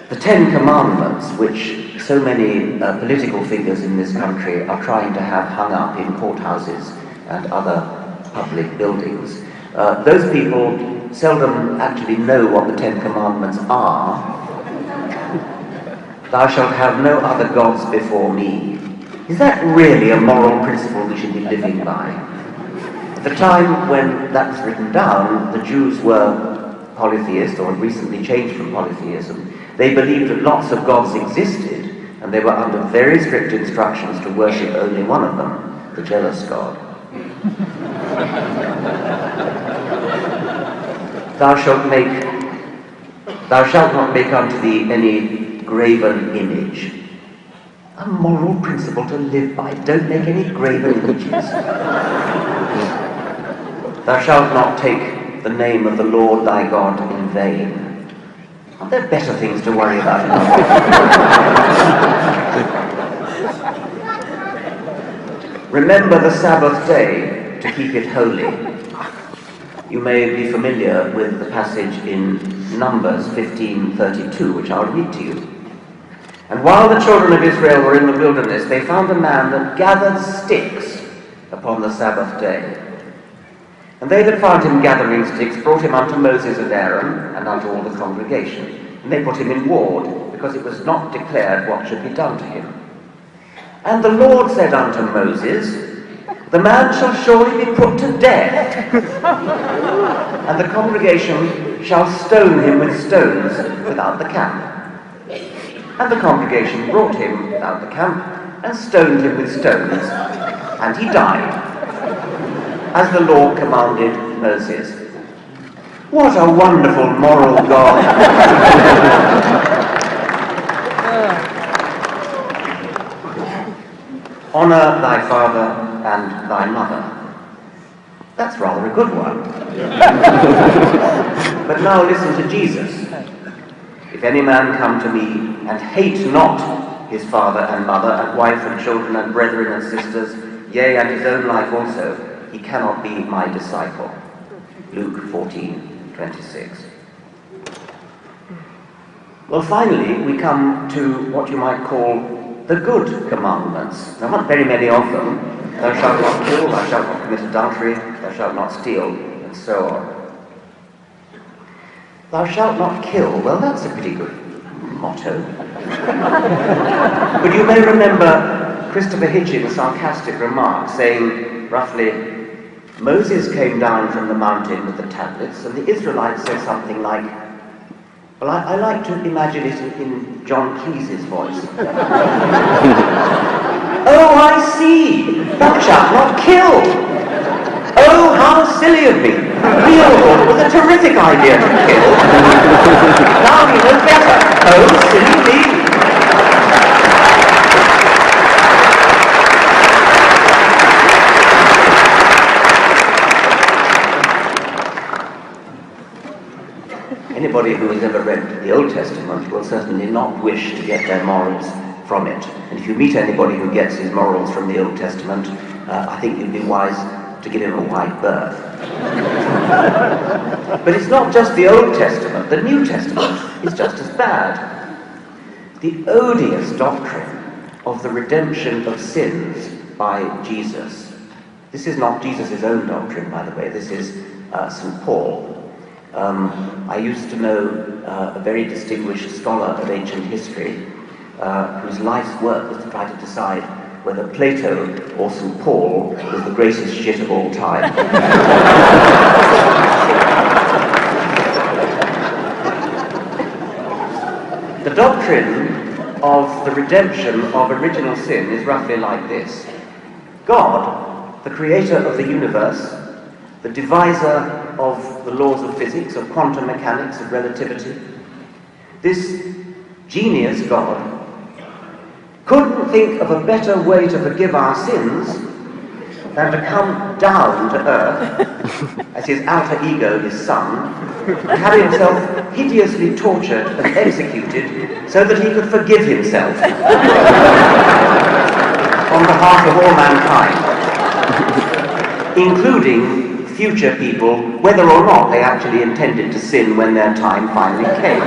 The Ten Commandments, which so many political figures in this country are trying to have hung up in courthouses and other public buildings, those people seldom actually know what the Ten Commandments are. Thou shalt have no other gods before me. Is that really a moral principle we should be living by? At the time when that was written down, the Jews were polytheists, or had recently changed from polytheism. They believed that lots of gods existed, and they were under very strict instructions to worship only one of them, the jealous God. Thou shalt not make unto thee any graven image. A moral principle to live by. Don't make any graven images. Thou shalt not take the name of the Lord thy God in vain. Aren't there better things to worry about? Remember the Sabbath day to keep it holy. You may be familiar with the passage in Numbers 15:32, which I'll read to you. And while the children of Israel were in the wilderness, they found a man that gathered sticks upon the Sabbath day. And they that found him gathering sticks brought him unto Moses and Aaron, and unto all the congregation. And they put him in ward, because it was not declared what should be done to him. And the Lord said unto Moses, the man shall surely be put to death, and the congregation shall stone him with stones without the camp. And the congregation brought him without the camp, and stoned him with stones, and he died, as the Lord commanded Moses. What a wonderful moral God! Honour thy father and thy mother. That's rather a good one. But now listen to Jesus. If any man come to me and hate not his father and mother and wife and children and brethren and sisters, yea, and his own life also, he cannot be my disciple. Luke 14:26. Well, finally, we come to what you might call the good commandments. There aren't very many of them. Thou shalt not kill, thou shalt not commit adultery, thou shalt not steal, and so on. Thou shalt not kill. Well, that's a pretty good motto. But you may remember Christopher Hitchens' sarcastic remark saying, roughly, Moses came down from the mountain with the tablets, and the Israelites said something like, well, I like to imagine it in John Cleese's voice. Oh, I see! Thou shalt not kill! Oh, how silly of me! We all thought it was a terrific idea to kill. Now we know better. Oh, silly me! Anybody who has ever read the Old Testament will certainly not wish to get their morals from it. And if you meet anybody who gets his morals from the Old Testament, I think you'd be wise to give him a wide berth. But it's not just the Old Testament. The New Testament is just as bad. The odious doctrine of the redemption of sins by Jesus. This is not Jesus' own doctrine, by the way. This is St. Paul. I used to know a very distinguished scholar of ancient history whose life's work was to try to decide whether Plato or St. Paul was the greatest shit of all time. The doctrine of the redemption of original sin is roughly like this. God, the creator of the universe, the deviser of the laws of physics, of quantum mechanics, of relativity, this genius God couldn't think of a better way to forgive our sins than to come down to earth as his alter ego, his son, and have himself hideously tortured and executed so that he could forgive himself on behalf of all mankind, including future people, whether or not they actually intended to sin when their time finally came.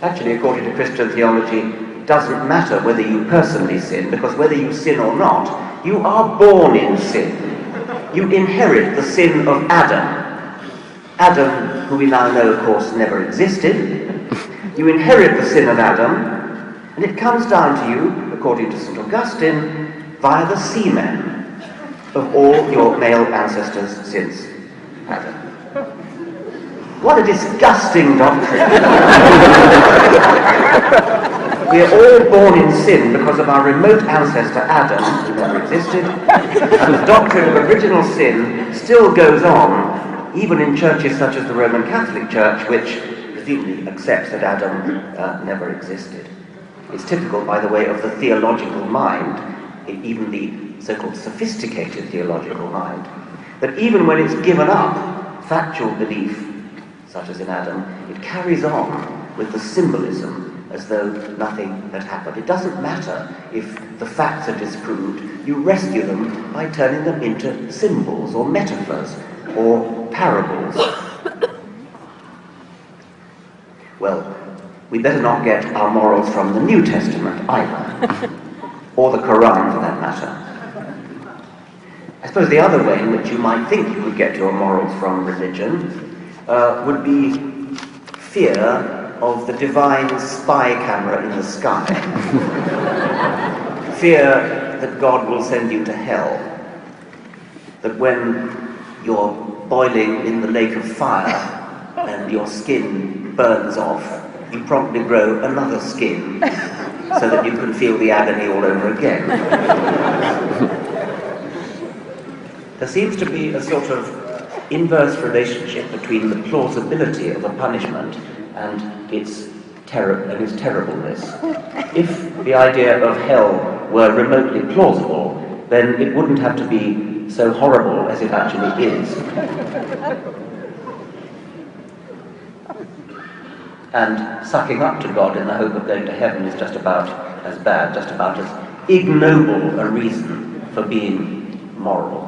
Actually, according to Christian theology, it doesn't matter whether you personally sin, because whether you sin or not, you are born in sin. You inherit the sin of Adam. Adam, who we now know, of course, never existed. You inherit the sin of Adam, and it comes down to you, according to St. Augustine, via the semen of all your male ancestors since Adam. What a disgusting doctrine! We are all born in sin because of our remote ancestor Adam, who never existed, and the doctrine of original sin still goes on, even in churches such as the Roman Catholic Church, which presumably accepts that Adam never existed. It's typical, by the way, of the theological mind, even the so-called sophisticated theological mind, that even when it's given up factual belief, such as in Adam, it carries on with the symbolism as though nothing had happened. It doesn't matter if the facts are disproved. You rescue them by turning them into symbols or metaphors or parables. Well, we better not get our morals from the New Testament either, or the Quran for that matter. I suppose the other way in which you might think you could get your morals from religion would be fear of the divine spy camera in the sky. Fear that God will send you to hell. That when you're boiling in the lake of fire and your skin burns off, you promptly grow another skin so that you can feel the agony all over again. There seems to be a sort of inverse relationship between the plausibility of a punishment and its terribleness. If the idea of hell were remotely plausible, then it wouldn't have to be so horrible as it actually is. And sucking up to God in the hope of going to heaven is just about as bad, just about as ignoble a reason for being moral.